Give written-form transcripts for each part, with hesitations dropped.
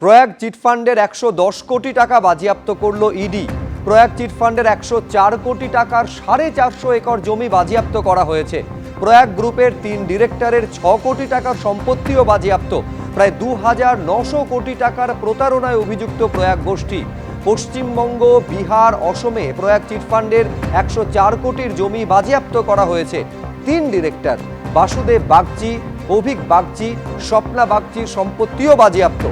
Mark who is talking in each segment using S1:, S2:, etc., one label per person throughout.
S1: প্রয়াগ চিটফান্ডের 110 কোটি টাকা বাজেয়াপ্ত করল ইডি। প্রয়াগ চিটফান্ডের 104 কোটি টাকার 450 একর জমি বাজেয়াপ্ত করা হয়েছে। প্রয়াগ গ্রুপের 3 ডিরেক্টরের 6 কোটি টাকার সম্পত্তিও বাজেয়াপ্ত। প্রায় 2900 কোটি টাকার প্রতারণায় অভিযুক্ত প্রয়াগ গোষ্ঠী। পশ্চিমবঙ্গ, বিহার, অসমে প্রয়াগ চিটফান্ডের 104 কোটির জমি বাজেয়াপ্ত করা হয়েছে। 3 ডিরেক্টর বাসুদেব বাগচি, অভিক বাগচি, স্বপ্না বাগচির সম্পত্তিও বাজেয়াপ্ত।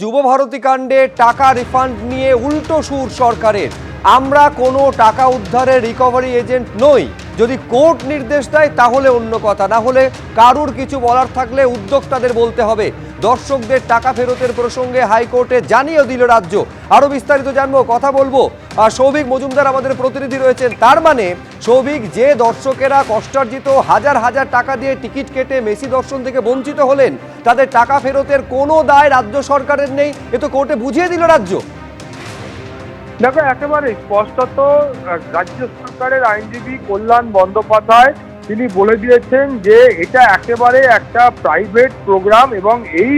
S1: যুবভারতী কাণ্ডে টাকা রিফান্ড নিয়ে উল্টো সুর সরকারের। আমরা কোনো টাকা উদ্ধারের রিকভারি এজেন্ট নই। যদি কোর্ট নির্দেশ দেয় তাহলে অন্য কথা, না হলে কারুর কিছু বলার থাকলে উদ্যোক্তাদের বলতে হবে। দর্শকদের টাকা ফেরতের প্রসঙ্গে হাইকোর্টে জানিয়ে দিল রাজ্য। আরো বিস্তারিত জানবো, কথা বলবো। আর সৌভিক মজুমদার আমাদের প্রতিনিধি রয়েছেন। তার মানে সৌভিক, যে দর্শকেরা কষ্টার্জিত হাজার হাজার টাকা দিয়ে টিকিট কেটে মেসি দর্শন থেকে বঞ্চিত হলেন, তাদের টাকা ফেরতের কোনো দায় রাজ্য সরকারের নেই, এ তো কোর্টে বুঝিয়ে দিল রাজ্য।
S2: দেখো, একেবারে স্পষ্টত রাজ্য সরকারের আইনজীবী কল্যাণ বন্দ্যোপাধ্যায় তিনি বলে দিয়েছেন যে এটা একেবারে একটা প্রাইভেট প্রোগ্রাম এবং এই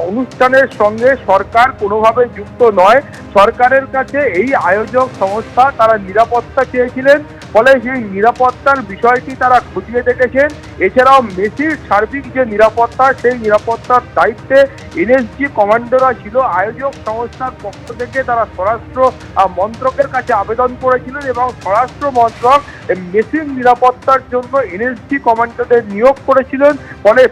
S2: অনুষ্ঠানের সঙ্গে সরকার কোনোভাবে যুক্ত নয়। সরকারের কাছে এই আয়োজক সংস্থা তারা নিরাপত্তা চেয়েছিলেন, ফলে সেই নিরাপত্তার বিষয়টি তারা খতিয়ে দেখেছেন। এছাড়াও মেসির সার্বিক যে নিরাপত্তা, সেই নিরাপত্তার দায়িত্বে এনএসজি কমান্ডোরা ছিল। আয়োজক সংস্থার পক্ষ থেকে তারা স্বরাষ্ট্র মন্ত্রকের কাছে আবেদন করেছিলেন এবং স্বরাষ্ট্র মন্ত্রক মেসির নিরাপত্তার জন্য এনএসজি কমান্ডোদের নিয়োগ করেছিলেন। ফলে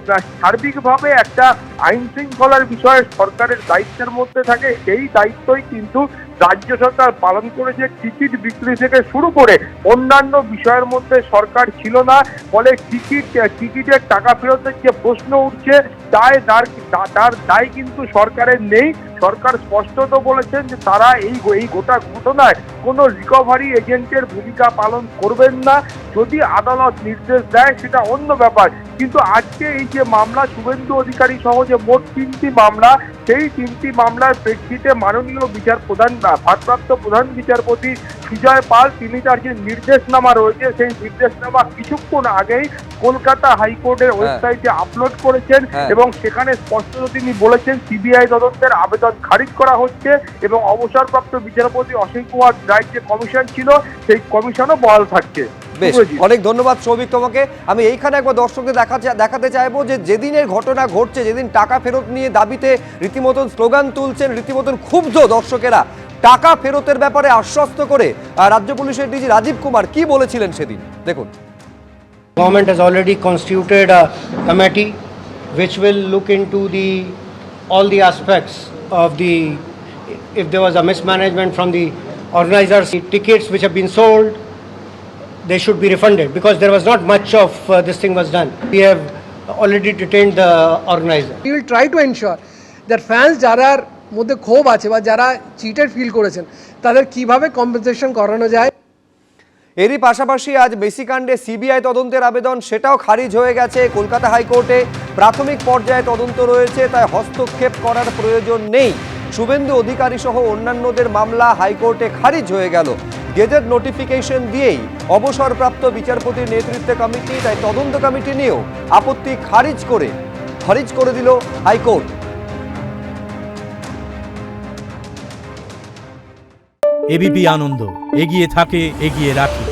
S2: সার্বিকভাবে একটা আইন শৃঙ্খলার বিষয়ে সরকারের দায়িত্বের মধ্যে থাকে। সেই দায়িত্বই কিন্তু রাজ্য সরকার পালন করেছে। টিকিট বিক্রি থেকে শুরু করে অন্যান্য বিষয়ের মধ্যে সরকার ছিল না। ফলে টিকিটের টাকা ফেরতের যে প্রশ্ন উঠছে তার দায় কিন্তু সরকারের নেই। সরকার স্পষ্টত বলেছেন যে তারা এই গোটা ঘটনায় কোনো রিকভারি এজেন্টের ভূমিকা পালন করবেন না। যদি আদালত নির্দেশ দেয় সেটা অন্য ব্যাপার, কিন্তু আজকে এই যে মামলা, শুভেন্দু অধিকারী সহ যে মোট 3টি মামলা, সেই 3টি মামলার প্রেক্ষিতে মাননীয় ভারপ্রাপ্ত প্রধান বিচারপতি সুজয় পাল তিনি তার যে নির্দেশনামা রয়েছে, সেই নির্দেশনামা কিছুক্ষণ আগেই কলকাতা হাইকোর্টের ওয়েবসাইটে আপলোড করেছেন এবং সেখানে স্পষ্টত তিনি বলেছেন সিবিআই তদন্তের আবেদন খারিজ করা হচ্ছে এবং অবসরপ্রাপ্ত বিচারপতি অসীম কুমার রায় যে কমিশন ছিল, সেই কমিশনও বহাল থাকছে।
S1: বেশ, অনেক ধন্যবাদ সৌভিক তোমাকে। আমি এইখানে একবার দর্শকদের দেখাতে চাইবো যে যেদিনের ঘটনা ঘটছে, যেদিন টাকা ফেরত নিয়ে দাবিতে রীতিমতন স্লোগান তুলছেন, রীতিমতন ক্ষুব্ধ দর্শকেরা, টাকা ফেরতের ব্যাপারে আশ্বস্ত করে রাজ্য পুলিশের ডিজি রাজীব কুমার কি বলেছিলেন সেদিন দেখুন।
S3: Government has already constituted a committee which will look into all the aspects of if there was a mismanagement from the organizers, the tickets which have been sold, they should be refunded because there was not much of this thing was done. We have already detained the organizer.
S4: We will try to ensure that fans যারার মধ্যে ক্ষোভ আছে বা যারা cheated feel করেছেন তাদের কিভাবে compensation করানো যায়।
S1: এরই পাশাপাশি আজ মেসি কাণ্ডে সিবিআই তদন্তের আবেদন, সেটাও খারিজ হয়ে গেছে কলকাতা হাইকোর্টে। প্রাথমিক পর্যায়ে তদন্ত রয়েছে, তাই হস্তক্ষেপ করার প্রয়োজন নেই। শুভেন্দু অধিকারী সহ অন্যান্যদের মামলা হাইকোর্টে খারিজ হয়ে গেল। গেজেট নোটিফিকেশন দিয়েই অবসরপ্রাপ্ত বিচারপতির নেতৃত্বে কমিটি, তাই তদন্ত কমিটি নিয়েও আপত্তি খারিজ করে দিল হাইকোর্ট।
S5: এবিপি আনন্দ এগিয়ে থাকে, এগিয়ে রাখে।